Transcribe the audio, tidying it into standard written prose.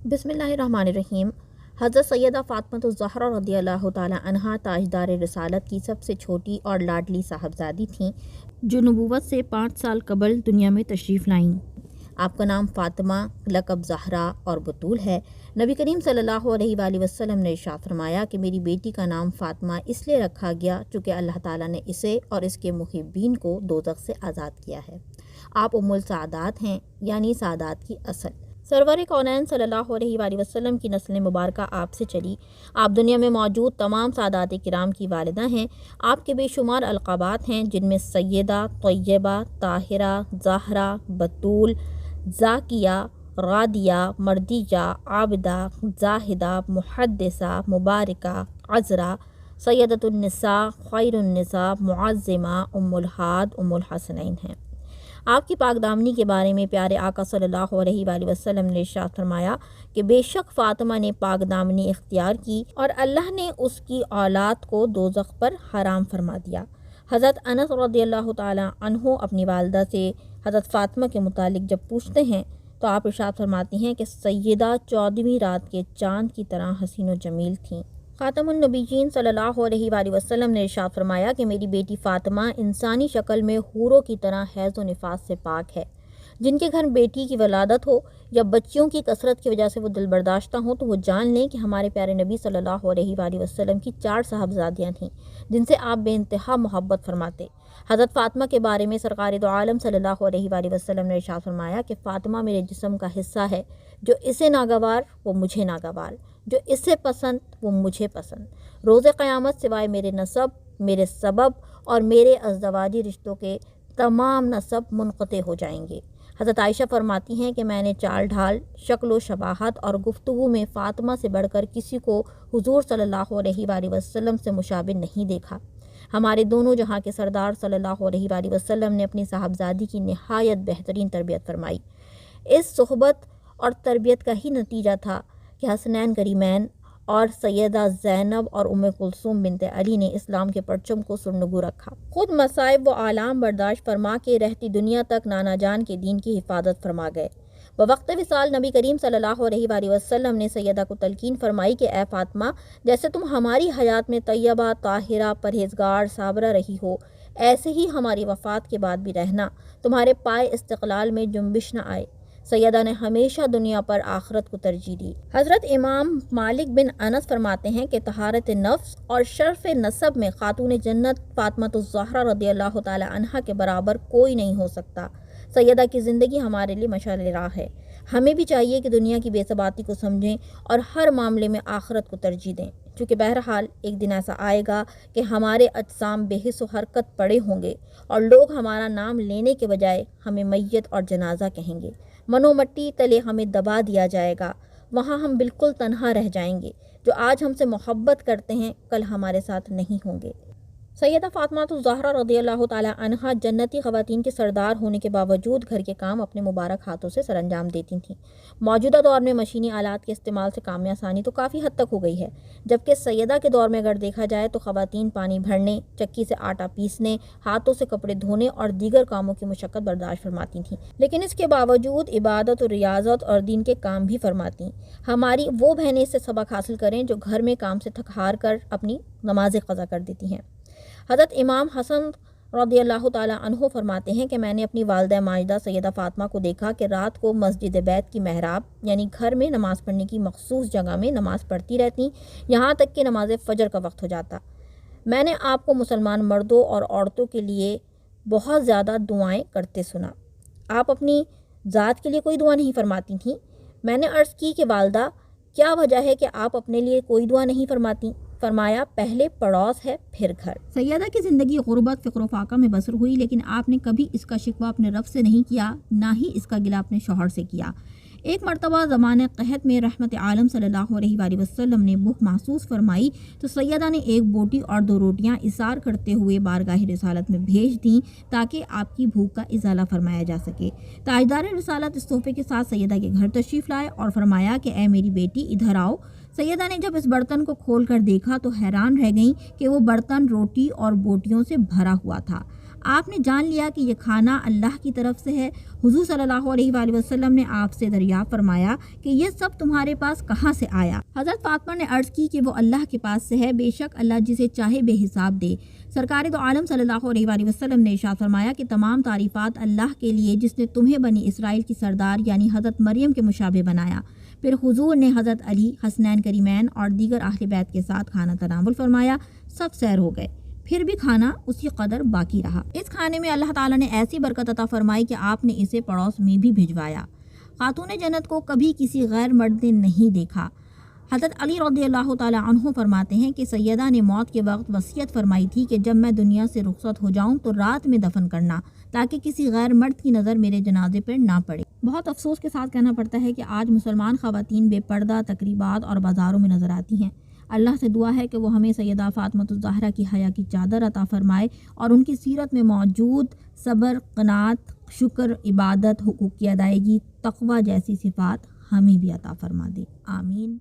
बिस्मिल्लाहिर्रहमानिर्रहीम। हज़रत सैयदा फ़ातिमा ज़हरा रज़ी अल्लाह ताला अन्हा ताजदार रिसालत की सबसे छोटी और लाडली साहबजादी थीं, जो नबूवत से 5 साल कबल दुनिया में तशरीफ़ लाईं। आपका नाम फ़ातिमा, लक़ब ज़हरा और बतूल है। नबी करीम सल्लल्लाहु अलैहि वसल्लम ने इरशाद फरमाया कि मेरी बेटी का नाम फ़ातिमा इसलिए रखा गया चूँकि अल्लाह ताला ने इसे और इसके मुहिब्बीन को दोज़ख से आज़ाद किया है। आप उम्मुल सादात हैं, यानी सादात की असल। सरवर कौनैन सल्लल्लाहु अलैहि वसल्लम की नस्ल मुबारक आपसे चली। आप दुनिया में मौजूद तमाम सादात किराम की वालिदा हैं। आपके बेशुमार अलक़ाबात हैं, जिनमें सैयदा, तय्यबा, ताहिरा, ज़हरा, बतूल, ज़ाकिया, रादिया, मर्दिया, आबिदा, ज़ाहिदा, मुहद्दिसा, मुबारका, अज़रा, सैयदतुन्निसा, खैरुन्निसा, मुअज़्ज़िमा, उम्मुल हाद, उम्मुल हसनैन हैं। आपकी पाकदामनी के बारे में प्यारे आका सल्लल्लाहु अलैहि वसल्लम ने इरशाद फरमाया कि बेशक फ़ातिमा ने पाकदामनी इख्तियार की और अल्लाह ने उसकी औलाद को दोज़ख पर हराम फरमा दिया। हज़रत अनस रज़ियल्लाहु ताला अन्हु अपनी वालिदा से हज़रत फ़ातिमा के मुतालिक जब पूछते हैं तो आप इरशाद फरमाती हैं कि सैयदा 14वीं रात के चाँद की तरह हसीन व जमील थीं। ख़ातमुन नबीयीन सल्लल्लाहु अलैहि वसल्लम ने इरशाद फरमाया कि मेरी बेटी फ़ातिमा इंसानी शक्ल में हूरों की तरह हैज़ व निफास से पाक है। जिनके घर बेटी की वलादत हो या बच्चियों की कसरत की वजह से वो दिल बर्दाश्ता हो तो वो जान लें कि हमारे प्यारे नबी सल्लल्लाहु अलैहि वसल्लम की 4 साहबजादियाँ थीं, जिनसे आप बेइंतहा मोहब्बत फरमाते। हज़रत फ़ातिमा के बारे में सरकार दो आलम सल्लल्लाहु अलैहि वसल्लम ने इरशाद फरमाया कि फ़ातिमा मेरे जिस्म का हिस्सा है, जो इसे नागवार वो मुझे नागवार, जो इससे पसंद वो मुझे पसंद। रोज़े क़यामत सिवाय मेरे नसब, मेरे सबब और मेरे अज़दवाजी रिश्तों के तमाम नसब मुनक़ते हो जाएंगे। हज़रत आयशा फरमाती हैं कि मैंने चाल ढाल, शक्ल व शबाहत और गुफ्तगू में फ़ातिमा से बढ़कर किसी को हुज़ूर सल्लल्लाहु अलैहि वसल्लम से मुशाबिह नहीं देखा। हमारे दोनों जहाँ के सरदार सल्लल्लाहु अलैहि वसल्लम ने अपनी साहबजादी की नहायत बेहतरीन तरबियत फरमाई। इस सोहबत और तरबियत का ही नतीजा था कि हसनैन करीमैन और सैयदा ज़ैनब और उम्मे कुलसूम बिनते अली ने इस्लाम के परचम को सुरनगू रखा। खुद मसाइब व आलाम बर्दाश्त फरमा के रहती दुनिया तक नाना जान के दीन की हिफाजत फरमा गए। वक्त विसाल नबी करीम सल्लल्लाहु अलैहि वसल्लम ने सैयदा को तलकीन फरमाई कि ए फ़ातिमा, जैसे तुम हमारी हयात में तैयबा, ताहिरा, परहेज़गार, साबरा रही हो, ऐसे ही हमारी वफ़ात के बाद भी रहना। तुम्हारे पाए इस्तिक़लाल में जुम्बिश न आए। सैयदा ने हमेशा दुनिया पर आखरत को तरजीह दी। हज़रत इमाम मालिक बिन अनस फरमाते हैं कि तहारत नफ्स और शर्फ नसब में खातून जन्नत फ़ातिमा ज़हरा रज़ियल्लाहु ताला अन्हा के बराबर कोई नहीं हो सकता। सैयदा की ज़िंदगी हमारे लिए मशाल राह है। हमें भी चाहिए कि दुनिया की बेसबाती को समझें और हर मामले में आखरत को तरजीह दें, क्योंकि बहरहाल एक दिन ऐसा आएगा कि हमारे अजसाम बेहिस व हरकत पड़े होंगे और लोग हमारा नाम लेने के बजाय हमें मैयत और जनाजा कहेंगे। मनोमट्टी तले हमें दबा दिया जाएगा। वहाँ हम बिल्कुल तन्हा रह जाएंगे। जो आज हमसे मोहब्बत करते हैं कल हमारे साथ नहीं होंगे। सैयदा फ़ातिमा ज़हरा रज़ियल्लाहु ताला अन्हा जन्नती ख़वातीन के सरदार होने के बावजूद घर के काम अपने मुबारक हाथों से सरअंजाम देती थीं। मौजूदा दौर में मशीनी आलात के इस्तेमाल से काम आसानी तो काफ़ी हद तक हो गई है, जबकि सैयदा के दौर में अगर देखा जाए तो ख़वातीन पानी भरने, चक्की से आटा पीसने, हाथों से कपड़े धोने और दीगर कामों की मशक्क़त बर्दाश्त फरमाती थीं, लेकिन इसके बावजूद इबादत और रियाज़त और दीन के काम भी फरमाती। हमारी वो बहनें इससे सबक हासिल करें जो घर में काम से थक हार कर अपनी नमाज़ें क़ज़ा कर देती हैं। हज़रत इमाम हसन रज़ियल्लाहु ताला अन्हु फरमाते हैं कि मैंने अपनी वालिदा माजिदा सैयदा फ़ातिमा को देखा कि रात को मस्जिद बैत की महराब यानी घर में नमाज़ पढ़ने की मखसूस जगह में नमाज़ पढ़ती रहती, यहाँ तक कि नमाज फ़जर का वक्त हो जाता। मैंने आपको मुसलमान मर्दों और औरतों के लिए बहुत ज़्यादा दुआएं करते सुना। आप अपनी ज़ात के लिए कोई दुआ नहीं फरमाती थीं। मैंने अर्ज़ की कि वालिदा, क्या वजह है कि आप अपने लिए कोई दुआ नहीं फरमाती? फरमाया, पहले पड़ोस है फिर घर। सैयदा की ज़िंदगी गुर्बत, फ़िक्र फ़ाक़ा में बसर हुई, लेकिन आपने कभी इसका शिकवा अपने रब से नहीं किया, ना ही इसका गिला अपने शौहर से किया। एक मरतबा ज़माने क़हत में रहमत आलम सल्लल्लाहु अलैहि वसल्लम ने भूख महसूस फरमाई तो सैयदा ने एक बोटी और 2 रोटियां इसार करते हुए बारगाह रिसालत में भेज दी ताकि आपकी भूख का इजाला फरमाया जा सके। ताजदार रिसालत इस तोहफे के साथ सैयदा के घर तशरीफ़ लाए और फरमाया कि ए मेरी बेटी इधर आओ। सैयदा ने जब इस बर्तन को खोल कर देखा तो हैरान रह गईं कि वो बर्तन रोटी और बोटियों से भरा हुआ था। آپ نے جان لیا کہ یہ کھانا اللہ کی طرف سے ہے۔ حضور صلی اللہ علیہ وآلہ وسلم نے آپ سے دریافت فرمایا کہ یہ سب تمہارے پاس کہاں سے آیا؟ حضرت فاطمہ نے عرض کی کہ وہ اللہ کے پاس سے ہے، بے شک اللہ جسے چاہے بے حساب دے۔ سرکار دو عالم صلی اللہ علیہ وآلہ وسلم نے ارشاد فرمایا کہ تمام تعریفات اللہ کے لیے جس نے تمہیں بنی اسرائیل کی سردار یعنی حضرت مریم کے مشابہ بنایا۔ پھر حضور نے حضرت علی، حسنین کریمین اور دیگر اہل بیت کے ساتھ کھانا تناول فرمایا۔ سب سیر ہو گئے، پھر بھی کھانا اسی قدر باقی رہا۔ اس کھانے میں اللہ تعالیٰ نے ایسی برکت عطا فرمائی کہ آپ نے اسے پڑوس میں بھی بھجوایا۔ خاتون جنت کو کبھی کسی غیر مرد نے نہیں دیکھا۔ حضرت علی رضی اللہ تعالیٰ عنہ فرماتے ہیں کہ سیدہ نے موت کے وقت وصیت فرمائی تھی کہ جب میں دنیا سے رخصت ہو جاؤں تو رات میں دفن کرنا، تاکہ کسی غیر مرد کی نظر میرے جنازے پر نہ پڑے۔ بہت افسوس کے ساتھ کہنا پڑتا ہے کہ آج مسلمان خواتین بے پردہ تقریبات اور بازاروں میں نظر آتی ہیں۔ اللہ سے دعا ہے کہ وہ ہمیں سیدہ فاطمہ الزہرا کی حیا کی چادر عطا فرمائے اور ان کی سیرت میں موجود صبر، قناعت، شکر، عبادت، حقوق کی ادائیگی، تقوی جیسی صفات ہمیں بھی عطا فرما دے۔ آمین۔